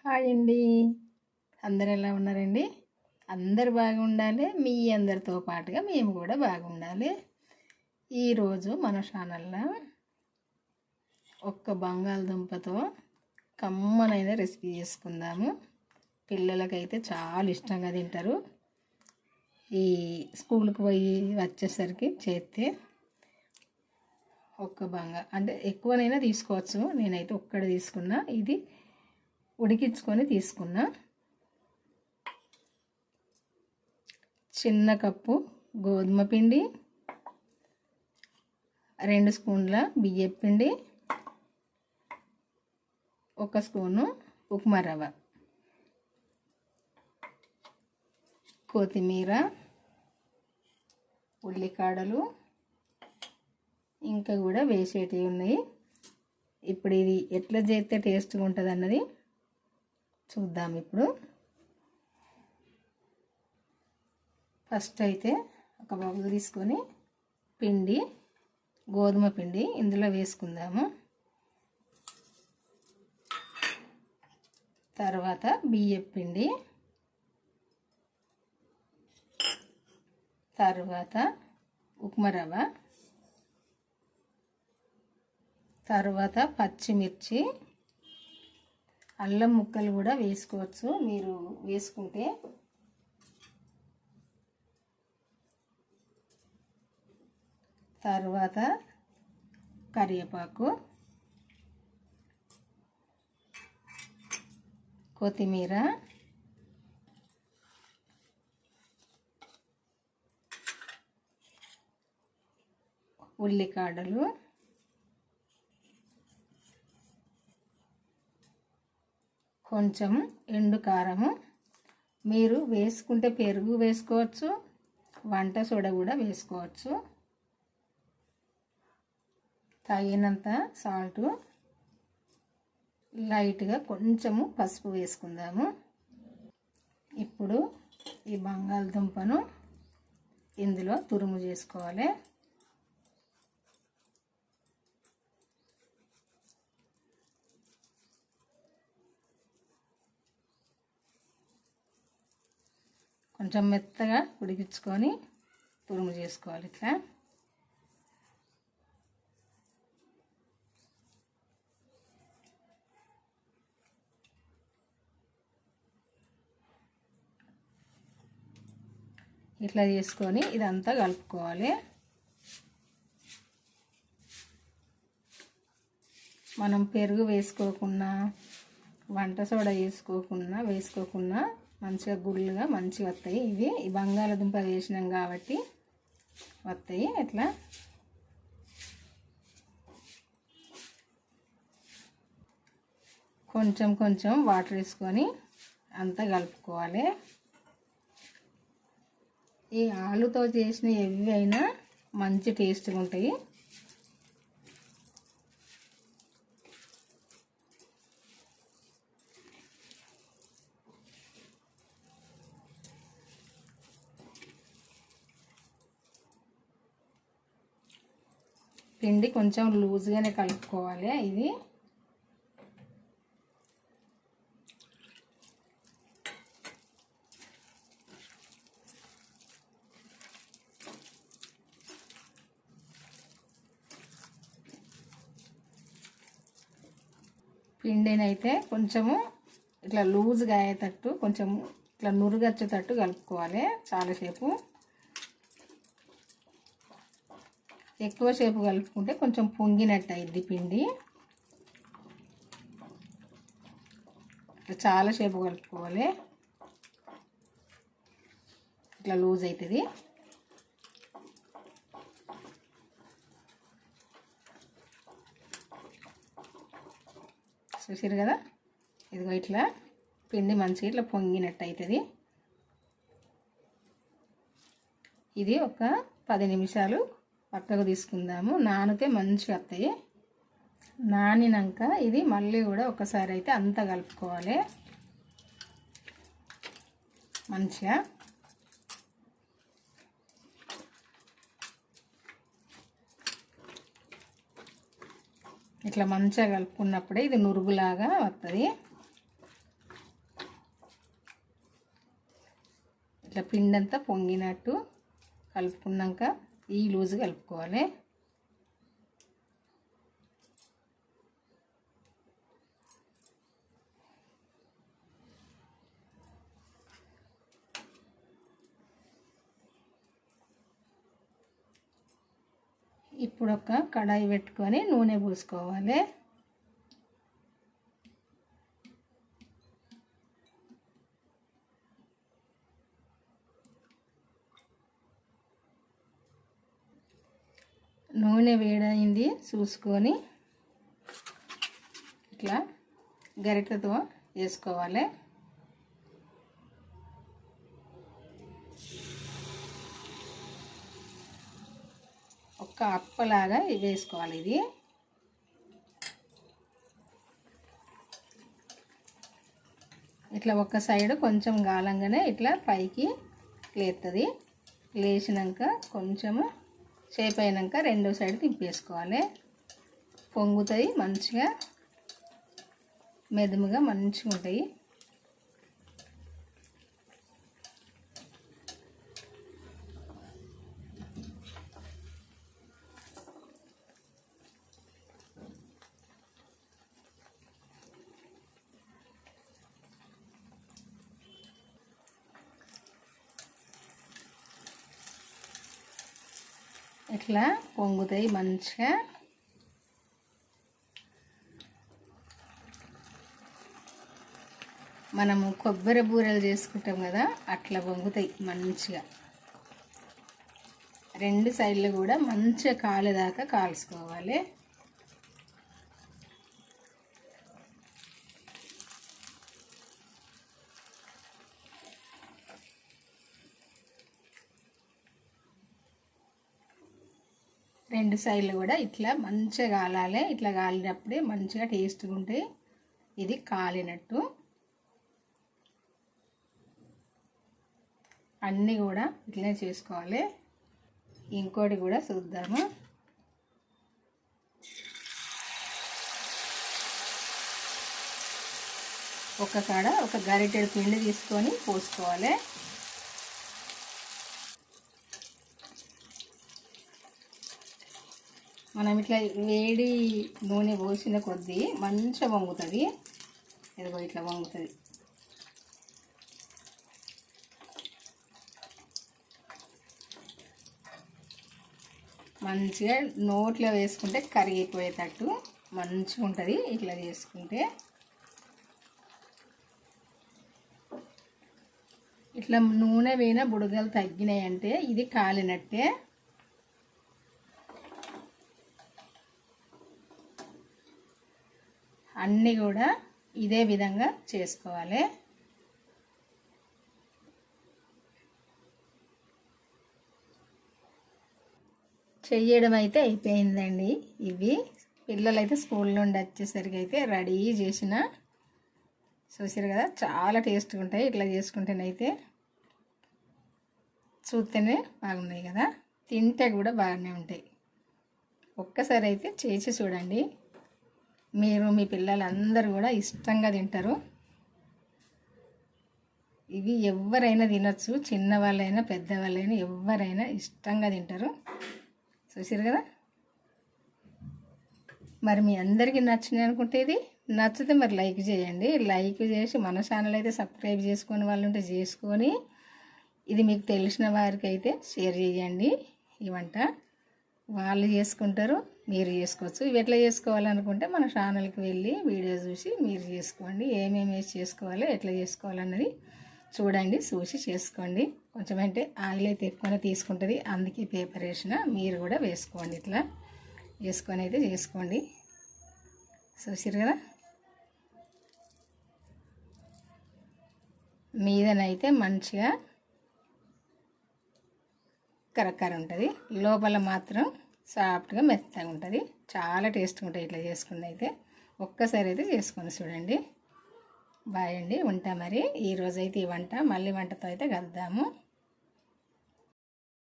Hi అండి. అందరు ఎలా ఉన్నారండి? అందరు బాగుండాలి. మీ అందరితో పాటుగా మేము కూడా బాగుండాలి. ఈరోజు మన ఛానల్లో ఒక్క బంగాళదుంపతో కమ్మనైన రెసిపీ చేసుకుందాము. పిల్లలకైతే చాలా ఇష్టంగా తింటారు. ఈ స్కూల్కి పోయి వచ్చేసరికి చేస్తే అంటే ఎక్కువనైనా తీసుకోవచ్చు. నేనైతే ఒక్కడే తీసుకున్నా. ఇది ఉడికించుకొని తీసుకున్నా. చిన్న కప్పు గోధుమ పిండి, 2 స్పూన్ల బియ్యం పిండి, 1 స్పూను ఉప్మా రవ్వ, కొత్తిమీర, ఉల్లికాడలు ఇంకా కూడా వేసేటివి ఉన్నాయి. ఇప్పుడు ఇది ఎట్లా చేస్తే టేస్ట్గా ఉంటుంది అన్నది చూద్దాం. ఇప్పుడు ఫస్ట్ అయితే ఒక బౌల్ తీసుకొని గోధుమ పిండి ఇందులో వేసుకుందాము. తర్వాత బియ్యం పిండి, తర్వాత ఉప్మా రవ్వ, తర్వాత పచ్చిమిర్చి, అల్లం ముక్కలు కూడా వేసుకోవచ్చు మీరు వేసుకుంటే. తర్వాత కరివేపాకు, కొత్తిమీర, ఉల్లికాడలు, కొంచెం ఎండు కారము. మీరు వేసుకుంటే పెరుగు వేసుకోవచ్చు, వంట సోడా కూడా వేసుకోవచ్చు. తగినంత సాల్టు, లైట్గా కొంచెము పసుపు వేసుకుందాము. ఇప్పుడు ఈ బంగాళదుంపను ఇందులో తురుము చేసుకోవాలి. కొంచెం మెత్తగా ఉడికించుకొని తురుము చేసుకోవాలి. ఇట్లా చేసుకొని ఇదంతా కలుపుకోవాలి. మనం పెరుగు వేసుకోకుండా, వంట సోడా వేసుకోకుండా మంచిగా గుళ్ళుగా మంచిగా వస్తాయి. ఇవి ఈ బంగాళదుంప వేసినాం కాబట్టి వస్తాయి. ఇట్లా కొంచెం కొంచెం వాటర్ వేసుకొని అంతా కలుపుకోవాలి. ఈ ఆలుతో చేసిన ఎవి అయినా మంచి టేస్ట్గా ఉంటాయి. పిండి కొంచెం లూజ్గానే కలుపుకోవాలి. ఇది పిండినైతే కొంచెము ఇట్లా లూజ్గా అయ్యేటట్టు, కొంచెం ఇట్లా నురుగచ్చేటట్టు కలుపుకోవాలి. చాలాసేపు, ఎక్కువసేపు కలుపుకుంటే కొంచెం పొంగినట్టు అయింది పిండి. చాలాసేపు కలుపుకోవాలి. ఇట్లా లూజ్ అవుతుంది. చూసారు కదా, ఇదిగో ఇట్లా పిండి మంచిగా ఇట్లా పొంగినట్టు అవుతుంది. ఇది ఒక 10 నిమిషాలు పక్కకు తీసుకుందాము. నానితే మంచిగా వస్తాయి. నానినాక ఇది మళ్ళీ కూడా ఒకసారి అయితే అంతా కలుపుకోవాలి మంచిగా. ఇట్లా మంచిగా కలుపుకున్నప్పుడే ఇది నురుగులాగా వస్తుంది. ఇట్లా పిండి అంతా పొంగినట్టు కలుపుకున్నాక ఈ లూజు కలుపుకోవాలి. ఇప్పుడు ఒక కడాయి పెట్టుకొని నూనె పోసుకోవాలి. నూనె వేడైంది చూసుకొని ఇట్లా గరిటెతో వేసుకోవాలి. ఒక అప్పలాగా వేసుకోవాలి. ఇది ఇట్లా ఒక సైడ్ కొంచెం గాలంగానే ఇట్లా పైకి లేస్తుంది. లేచినాక కొంచెము షేప్ అయినాక రెండో సైడ్ తిప్పేసుకోవాలి. పొంగుతాయి మంచిగా, మెదుముగా మంచిగా ఉంటాయి. ఇట్లా పొంగుతాయి మంచిగా. మనము కొబ్బరి బూరెలు చేసుకుంటాం కదా, అట్లా పొంగుతాయి మంచిగా. రెండు సైడ్లు కూడా మంచిగా కాలేదాకా కాల్చుకోవాలి. రెండు సైడ్లు కూడా ఇట్లా మంచిగా కాలాలి. ఇట్లా కాలినప్పుడే మంచిగా టేస్ట్గా ఉంటాయి. ఇది కాలినట్టు. అన్నీ కూడా ఇట్లనే చేసుకోవాలి. ఇంకోటి కూడా చూద్దాము. ఒక కాడ ఒక గరిటెడు పిండి తీసుకొని పోసుకోవాలి. మనం ఇట్లా వేడి నూనె పోసిన కొద్దీ మంచిగా వంగుతుంది. ఇదిగో ఇట్లా వంగుతుంది. మంచిగా నోట్లో వేసుకుంటే కరిగిపోయేటట్టు మంచిగా ఉంటుంది. ఇట్లా చేసుకుంటే ఇట్లా నూనె వేయిన బుడగలు తగ్గినాయి అంటే ఇది కాలినట్టే. అన్నీ కూడా ఇదే విధంగా చేసుకోవాలి. చెయ్యడం అయితే అయిపోయిందండి. ఇవి పిల్లలైతే స్కూల్ నుండి వచ్చేసరికి అయితే రెడీ చేసిన. చూసారు కదా, చాలా టేస్ట్గా ఉంటాయి. ఇట్లా చేసుకుంటేనైతే చూస్తేనే బాగున్నాయి కదా, తింటే కూడా బాగానే ఉంటాయి. ఒక్కసారి అయితే చేసి చూడండి. మీరు మీ పిల్లలందరూ కూడా ఇష్టంగా తింటారు. ఇవి ఎవరైనా తినచ్చు, చిన్నవాళ్ళైనా పెద్దవాళ్ళైనా ఎవరైనా ఇష్టంగా తింటారు. చూసారు కదా. మరి మీ అందరికీ నచ్చినాయి అనుకుంటే ఇది నచ్చితే మరి లైక్ చేయండి. లైక్ చేసి మన ఛానల్ అయితే సబ్స్క్రైబ్ చేసుకునే వాళ్ళు ఉంటే చేసుకొని, ఇది మీకు తెలిసిన వారికి అయితే షేర్ చేయండి. ఈ వంట వాళ్ళు చేసుకుంటారు, మీరు చేసుకోవచ్చు. ఇవి ఎట్లా చేసుకోవాలనుకుంటే మన ఛానల్కి వెళ్ళి వీడియో చూసి మీరు చేసుకోండి. ఏమేమి వేసి చేసుకోవాలో ఎట్లా చేసుకోవాలన్నది చూడండి, చూసి చేసుకోండి. కొంచెం అంటే ఆయిల్ అయితే ఎక్కువనే తీసుకుంటుంది, అందుకే పేపర్ వేసిన. మీరు కూడా వేసుకోండి, ఇట్లా వేసుకొని అయితే చేసుకోండి. చూసారు కదా. మీదనైతే మంచిగా కరకర ఉంటుంది, లోపల మాత్రం సాఫ్ట్గా మెత్తగా ఉంటుంది. చాలా టేస్ట్గా ఉంటుంది ఇట్లా చేసుకుని అయితే. ఒక్కసారి అయితే చేసుకొని చూడండి. బాయ్ అండి, ఉంటా మరి. ఈరోజైతే ఈ వంట, మళ్ళీ వంటతో అయితే కలుద్దాము.